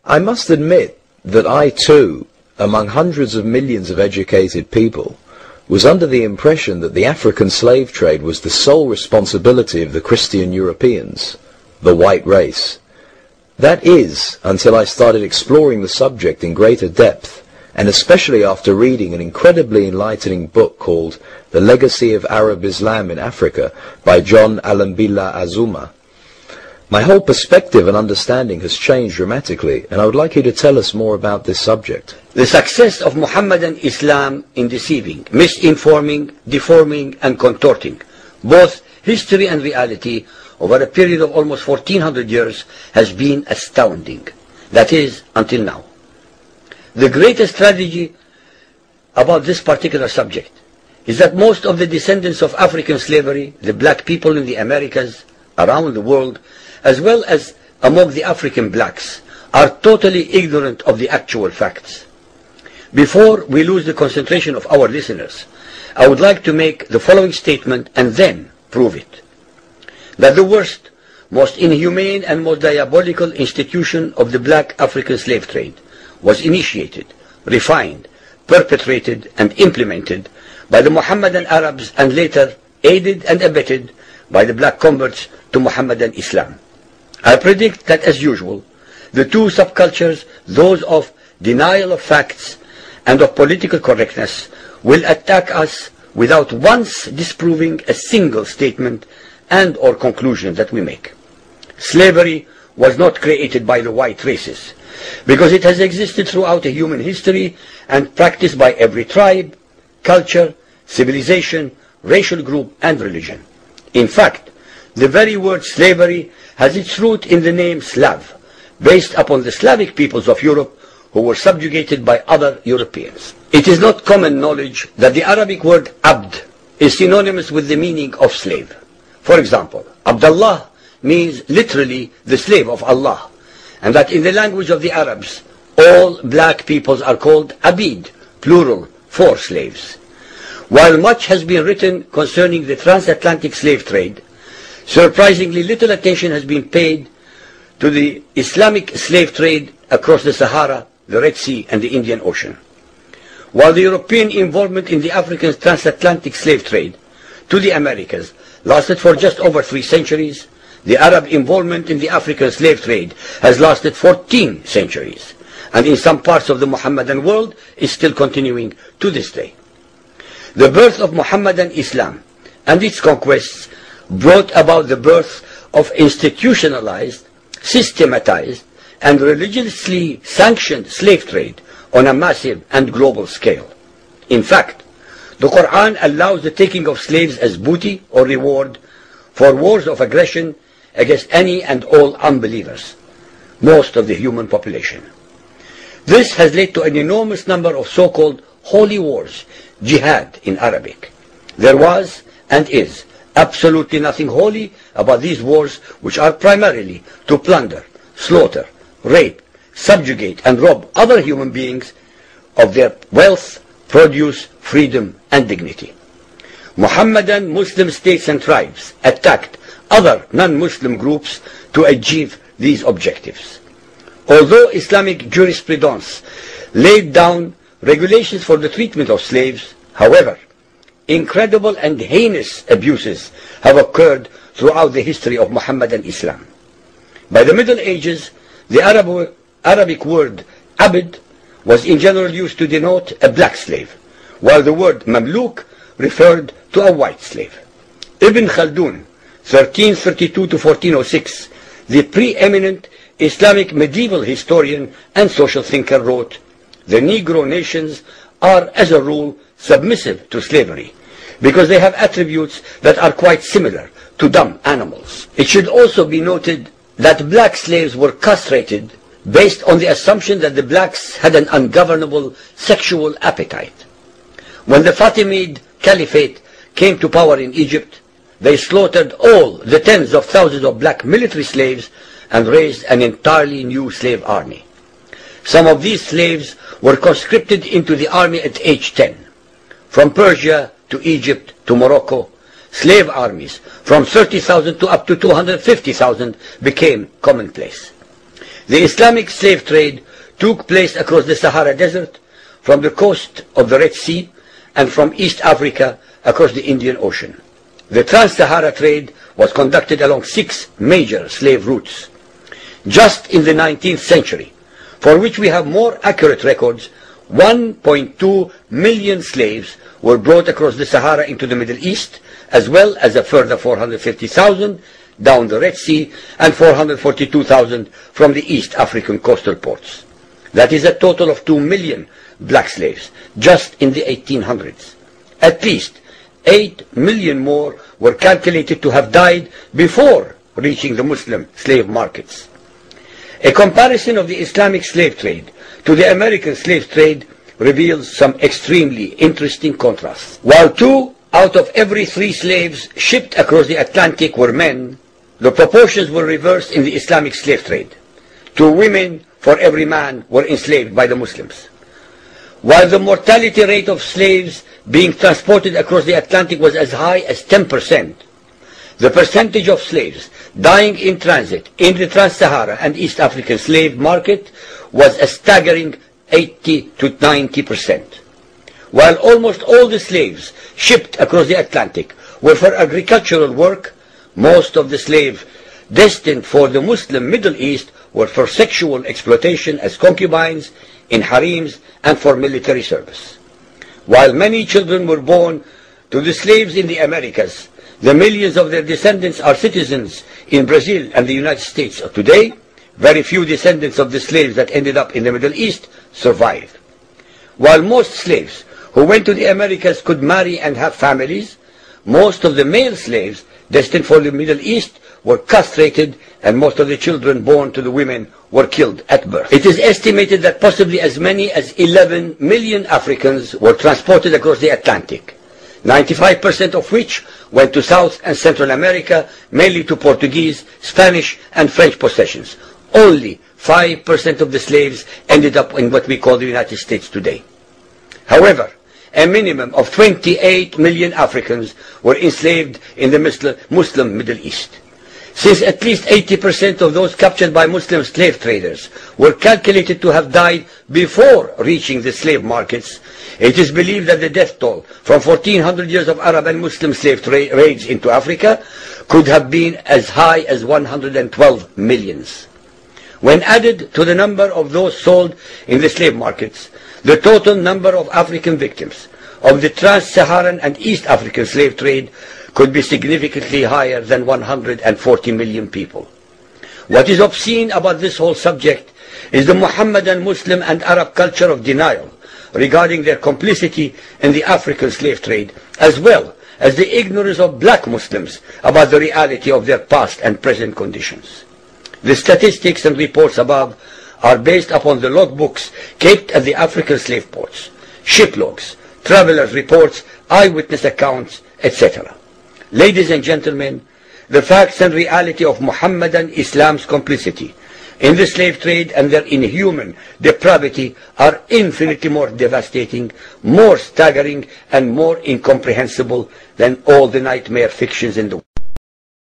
I must admit that I too, among hundreds of millions of educated people, was under the impression that the African slave trade was the sole responsibility of the Christian Europeans, the white race. That is, until I started exploring the subject in greater depth, and especially after reading an incredibly enlightening book called The Legacy of Arab Islam in Africa by John Alambila Azuma. My whole perspective and understanding has changed dramatically, and I would like you to tell us more about this subject. The success of Muhammadan Islam in deceiving, misinforming, deforming, and contorting both history and reality over a period of almost 1400 years has been astounding. That is, until now. The greatest tragedy about this particular subject is that most of the descendants of African slavery, the black people in the Americas, around the world, as well as among the African blacks, are totally ignorant of the actual facts. Before we lose the concentration of our listeners, I would like to make the following statement and then prove it. That the worst, most inhumane and most diabolical institution of the black African slave trade was initiated, refined, perpetrated and implemented by the Mohammedan Arabs and later aided and abetted by the black converts to Mohammedan Islam. I predict that, as usual, the two subcultures, those of denial of facts and of political correctness, will attack us without once disproving a single statement and or conclusion that we make. Slavery was not created by the white races, because it has existed throughout human history and practiced by every tribe, culture, civilization, racial group and religion. In fact, the very word slavery has its root in the name Slav, based upon the Slavic peoples of Europe who were subjugated by other Europeans. It is not common knowledge that the Arabic word abd is synonymous with the meaning of slave. For example, Abdullah means literally the slave of Allah, and that in the language of the Arabs, all black peoples are called abid, plural, for slaves. While much has been written concerning the transatlantic slave trade, surprisingly little attention has been paid to the Islamic slave trade across the Sahara, the Red Sea and the Indian Ocean. While the European involvement in the African transatlantic slave trade to the Americas lasted for just over 3 centuries, the Arab involvement in the African slave trade has lasted 14 centuries, and in some parts of the Mohammedan world is still continuing to this day. The birth of Mohammedan Islam and its conquests brought about the birth of institutionalized, systematized, and religiously sanctioned slave trade on a massive and global scale. In fact, the Quran allows the taking of slaves as booty or reward for wars of aggression against any and all unbelievers, most of the human population. This has led to an enormous number of so-called holy wars, jihad in Arabic. There was and is absolutely nothing holy about these wars, which are primarily to plunder, slaughter, rape, subjugate and rob other human beings of their wealth, produce, freedom and dignity. Mohammedan Muslim states and tribes attacked other non-Muslim groups to achieve these objectives. Although Islamic jurisprudence laid down regulations for the treatment of slaves, however, incredible and heinous abuses have occurred throughout the history of Mohammedan Islam. By the Middle Ages, the Arabic word abd was in general used to denote a black slave, while the word mamluk referred to a white slave. Ibn Khaldun, 1332 to 1406, the preeminent Islamic medieval historian and social thinker, wrote, "The Negro nations are, as a rule, submissive to slavery, because they have attributes that are quite similar to dumb animals." It should also be noted that black slaves were castrated based on the assumption that the blacks had an ungovernable sexual appetite. When the Fatimid Caliphate came to power in Egypt, they slaughtered all the tens of thousands of black military slaves and raised an entirely new slave army. Some of these slaves were conscripted into the army at age 10. From Persia to Egypt to Morocco, slave armies from 30,000 to up to 250,000 became commonplace. The Islamic slave trade took place across the Sahara Desert, from the coast of the Red Sea, and from East Africa across the Indian Ocean. The Trans-Sahara trade was conducted along 6 major slave routes. Just in the 19th century, for which we have more accurate records, 1.2 million slaves were brought across the Sahara into the Middle East, as well as a further 450,000 down the Red Sea and 442,000 from the East African coastal ports. That is a total of 2 million black slaves just in the 1800s. At least 8 million more were calculated to have died before reaching the Muslim slave markets. A comparison of the Islamic slave trade to the American slave trade reveals some extremely interesting contrasts. While 2 out of every 3 slaves shipped across the Atlantic were men, the proportions were reversed in the Islamic slave trade. 2 women for every man were enslaved by the Muslims. While the mortality rate of slaves being transported across the Atlantic was as high as 10%, the percentage of slaves dying in transit in the Trans-Sahara and East African slave market was a staggering 80 to 90%. While almost all the slaves shipped across the Atlantic were for agricultural work, most of the slaves destined for the Muslim Middle East were for sexual exploitation as concubines, in harems, and for military service. While many children were born to the slaves in the Americas, the millions of their descendants are citizens in Brazil and the United States today. Very few descendants of the slaves that ended up in the Middle East survived. While most slaves who went to the Americas could marry and have families, most of the male slaves destined for the Middle East were castrated, and most of the children born to the women were killed at birth. It is estimated that possibly as many as 11 million Africans were transported across the Atlantic, 95% of which went to South and Central America, mainly to Portuguese, Spanish, and French possessions. Only 5% of the slaves ended up in what we call the United States today. However, a minimum of 28 million Africans were enslaved in the Muslim Middle East. Since at least 80% of those captured by Muslim slave traders were calculated to have died before reaching the slave markets, it is believed that the death toll from 1400 years of Arab and Muslim slave raids into Africa could have been as high as 112 millions. When added to the number of those sold in the slave markets, the total number of African victims of the Trans-Saharan and East African slave trade could be significantly higher than 140 million people. What is obscene about this whole subject is the Muhammadan, Muslim, and Arab culture of denial regarding their complicity in the African slave trade, as well as the ignorance of black Muslims about the reality of their past and present conditions. The statistics and reports above are based upon the logbooks kept at the African slave ports, ship logs, travelers' reports, eyewitness accounts, etc. Ladies and gentlemen, the facts and reality of Muhammadan Islam's complicity in the slave trade and their inhuman depravity are infinitely more devastating, more staggering, and more incomprehensible than all the nightmare fictions in the world.